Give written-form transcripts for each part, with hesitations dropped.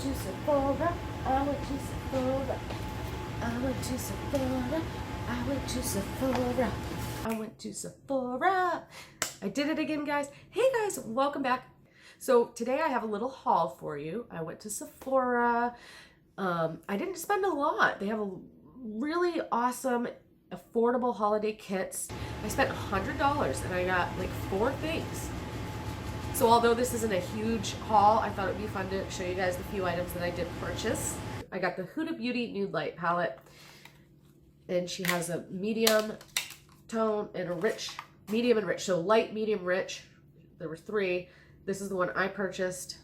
to Sephora. I went to Sephora. I went to Sephora. I went to Sephora. I went to Sephora. I did it again, guys. Hey guys, welcome back. So today I have a little haul for you. I went to Sephora. I didn't spend a lot. They have a really awesome, affordable holiday kits. I spent $100 and I got like 4 things. So although this isn't a huge haul, I thought it would be fun to show you guys the few items that I did purchase. I got the Huda Beauty Nude Light palette, and she has a medium tone and a rich, medium and rich. So light, medium, rich. There were 3. This is the one I purchased.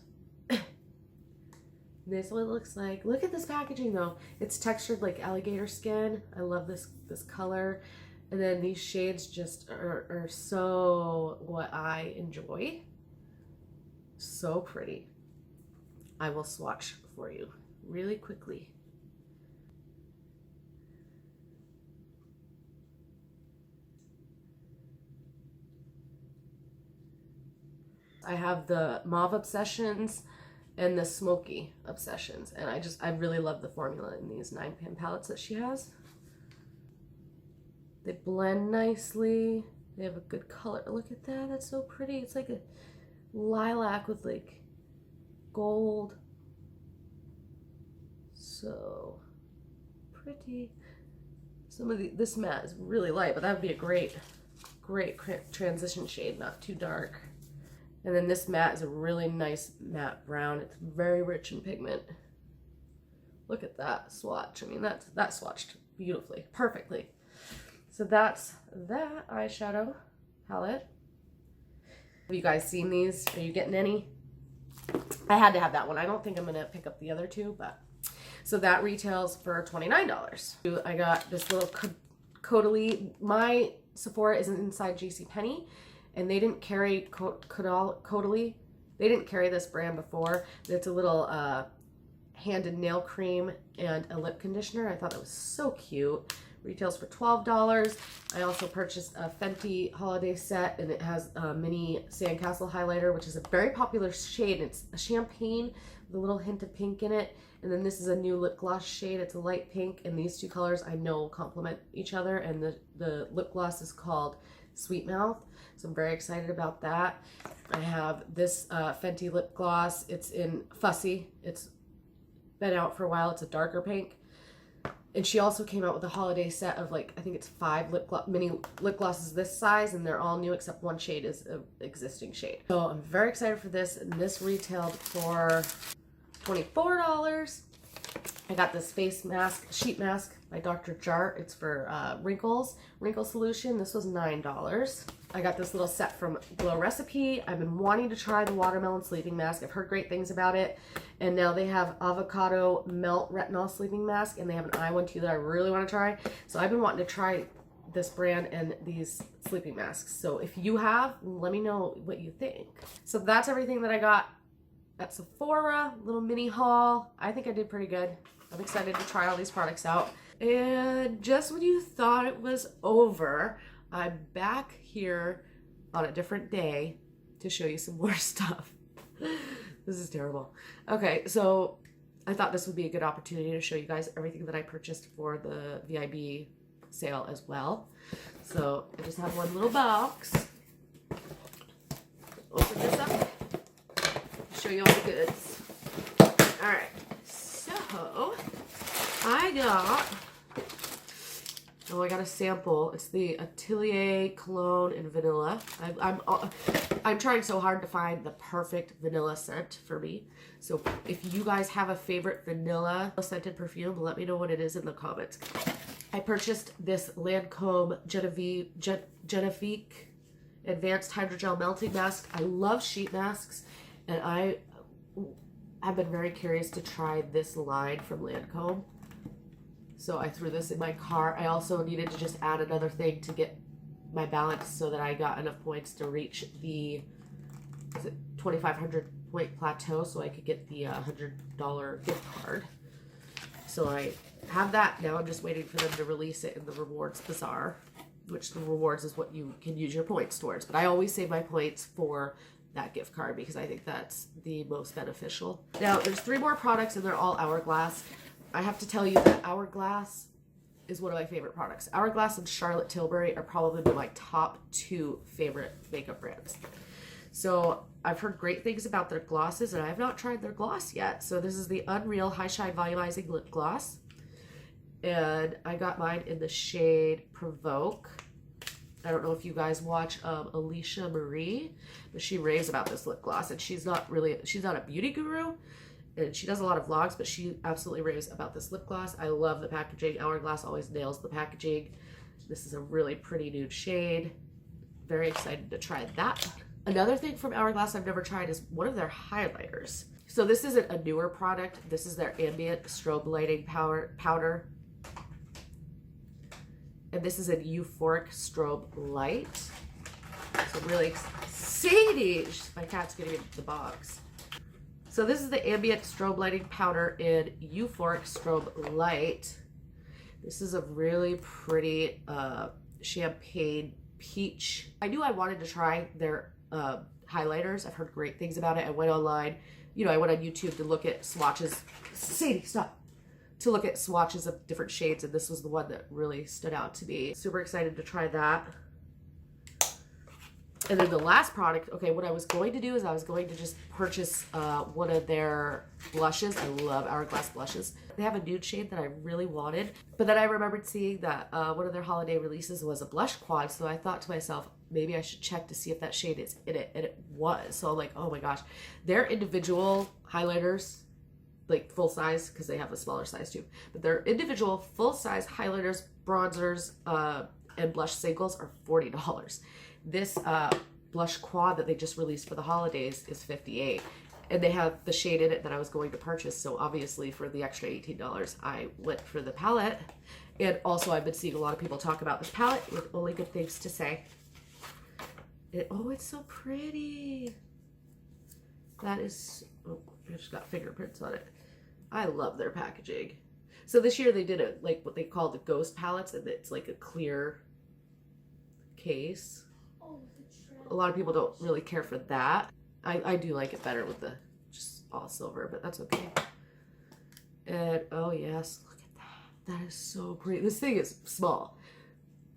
This is what it looks like. Look at this packaging though. It's textured like alligator skin. I love this color. And then these shades just are so what I enjoy. So pretty. I will swatch for you really quickly. I have the Mauve Obsessions and the Smoky Obsessions, and I really love the formula in these 9-pan palettes that she has. They blend nicely. They have a good color. Look at that. That's so pretty. It's like a lilac with like gold. So pretty. Some of this matte is really light, but that would be a great transition shade, not too dark. And then this matte is a really nice matte brown. It's very rich in pigment. Look at that swatch. I mean, that swatched beautifully, perfectly. So that's that eyeshadow palette. Have you guys seen these? Are you getting any? I had to have that one. I don't think I'm gonna pick up the other 2, but so that retails for $29. I got this little Caudalie. My Sephora isn't inside JCPenney, and they didn't carry Caudalie. They didn't carry this brand before. It's a little hand and nail cream and a lip conditioner. I thought that was so cute. Retails for $12. I also purchased a Fenty holiday set, and it has a mini sandcastle highlighter, which is a very popular shade. It's a champagne with a little hint of pink in it. And then this is a new lip gloss shade. It's a light pink, and these 2 colors I know complement each other. And the lip gloss is called Sweet Mouth. So I'm very excited about that. I have this Fenty lip gloss. It's in Fussy. It's been out for a while. It's a darker pink. And she also came out with a holiday set of like, I think it's 5 mini lip glosses this size, and they're all new except one shade is an existing shade. So I'm very excited for this, and this retailed for $24. I got this face mask, sheet mask by Dr. Jart. It's for wrinkle solution. This was $9. I got this little set from Glow Recipe. I've been wanting to try the watermelon sleeping mask. I've heard great things about it. And now they have avocado melt retinol sleeping mask, and they have an eye one too that I really want to try. So I've been wanting to try this brand and these sleeping masks. So if you have, let me know what you think. So that's everything that I got at Sephora. Little mini haul. I think I did pretty good. I'm excited to try all these products out. And just when you thought it was over, I'm back here on a different day to show you some more stuff. This is terrible. Okay, so I thought this would be a good opportunity to show you guys everything that I purchased for the VIB sale as well. So I just have one little box. Open this up. Show you all the goods. All right, so I got a sample. It's the Atelier Cologne in Vanilla. I'm trying so hard to find the perfect vanilla scent for me. So if you guys have a favorite vanilla scented perfume, let me know what it is in the comments. I purchased this Lancome Genifique Advanced Hydrogel Melting Mask. I love sheet masks, and I have been very curious to try this line from Lancome. So I threw this in my car. I also needed to just add another thing to get my balance so that I got enough points to reach the 2,500 point plateau so I could get the $100 gift card. So I have that now. I'm just waiting for them to release it in the rewards bazaar, which the rewards is what you can use your points towards. But I always save my points for that gift card because I think that's the most beneficial. Now, there's 3 more products and they're all Hourglass. I have to tell you that Hourglass is one of my favorite products. Hourglass and Charlotte Tilbury are probably my top 2 favorite makeup brands. So I've heard great things about their glosses and I have not tried their gloss yet. So this is the Unreal High Shine Volumizing Lip Gloss. And I got mine in the shade Provoke. I don't know if you guys watch Alicia Marie, but she raves about this lip gloss, and she's not a beauty guru, and she does a lot of vlogs, but she absolutely raves about this lip gloss. I love the packaging. Hourglass always nails the packaging. This is a really pretty nude shade. Very excited to try that. Another thing from Hourglass I've never tried is one of their highlighters. So this isn't a newer product. This is their Ambient Strobe Lighting Powder. And this is a Euphoric Strobe Light. So really, Sadie, my cat's getting into the box. So this is the Ambient Strobe Lighting Powder in Euphoric Strobe Light. This is a really pretty champagne peach. I knew I wanted to try their highlighters. I've heard great things about it. I went online, I went on YouTube to look at swatches. Sadie, stop. To look at swatches of different shades, and this was the one that really stood out to me. Super excited to try that. And then the last product, okay, what I was going to do is I was going to just purchase one of their blushes. I love Hourglass blushes. They have a nude shade that I really wanted, but then I remembered seeing that one of their holiday releases was a blush quad, so I thought to myself, maybe I should check to see if that shade is in it, and it was. So I'm like, oh my gosh. Their individual highlighters, like full size, because they have a smaller size too, but their individual full size highlighters, bronzers, and blush singles are $40. This blush quad that they just released for the holidays is $58, and they have the shade in it that I was going to purchase. So obviously for the extra $18, I went for the palette. And also I've been seeing a lot of people talk about this palette with only good things to say. Oh, it's so pretty. That is, oh, I just got fingerprints on it. I love their packaging. So this year they did it like what they call the ghost palettes, and it's like a clear case. A lot of people don't really care for that. I do like it better with the just all silver, but that's okay. And oh yes, look at that. That is so pretty. This thing is small.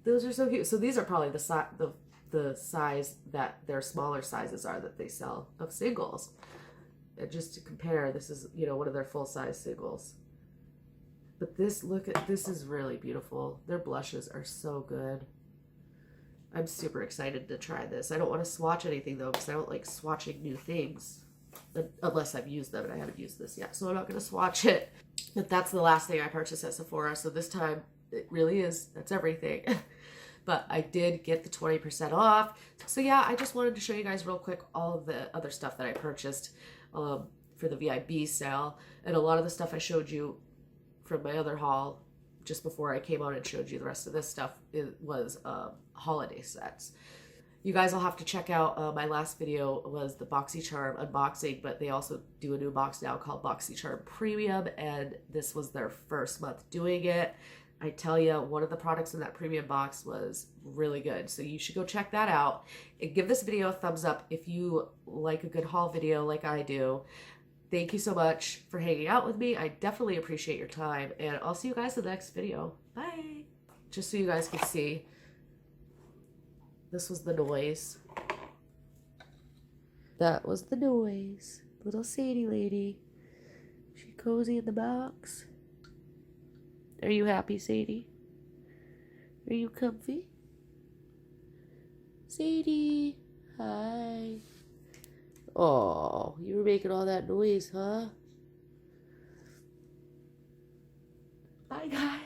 Those are so cute. So these are probably the size that their smaller sizes are that they sell of singles. And just to compare, this is, one of their full-size singles. But this is really beautiful. Their blushes are so good. I'm super excited to try this. I don't want to swatch anything though, because I don't like swatching new things unless I've used them, and I haven't used this yet, so I'm not going to swatch it. But that's the last thing I purchased at Sephora, so this time it really is, that's everything. But I did get the 20% off. So yeah, I just wanted to show you guys real quick all of the other stuff that I purchased for the VIB sale. And a lot of the stuff I showed you from my other haul just before I came on and showed you the rest of this stuff, it was holiday sets. You guys will have to check out, my last video was the BoxyCharm unboxing, but they also do a new box now called BoxyCharm Premium, and this was their first month doing it. I tell you, one of the products in that premium box was really good. So you should go check that out. And give this video a thumbs up if you like a good haul video like I do. Thank you so much for hanging out with me. I definitely appreciate your time. And I'll see you guys in the next video. Bye. Just so you guys can see, this was the noise. That was the noise. Little Sadie lady. She cozy in the box. Are you happy, Sadie? Are you comfy? Sadie, hi. Oh, you were making all that noise, huh? Bye, guys.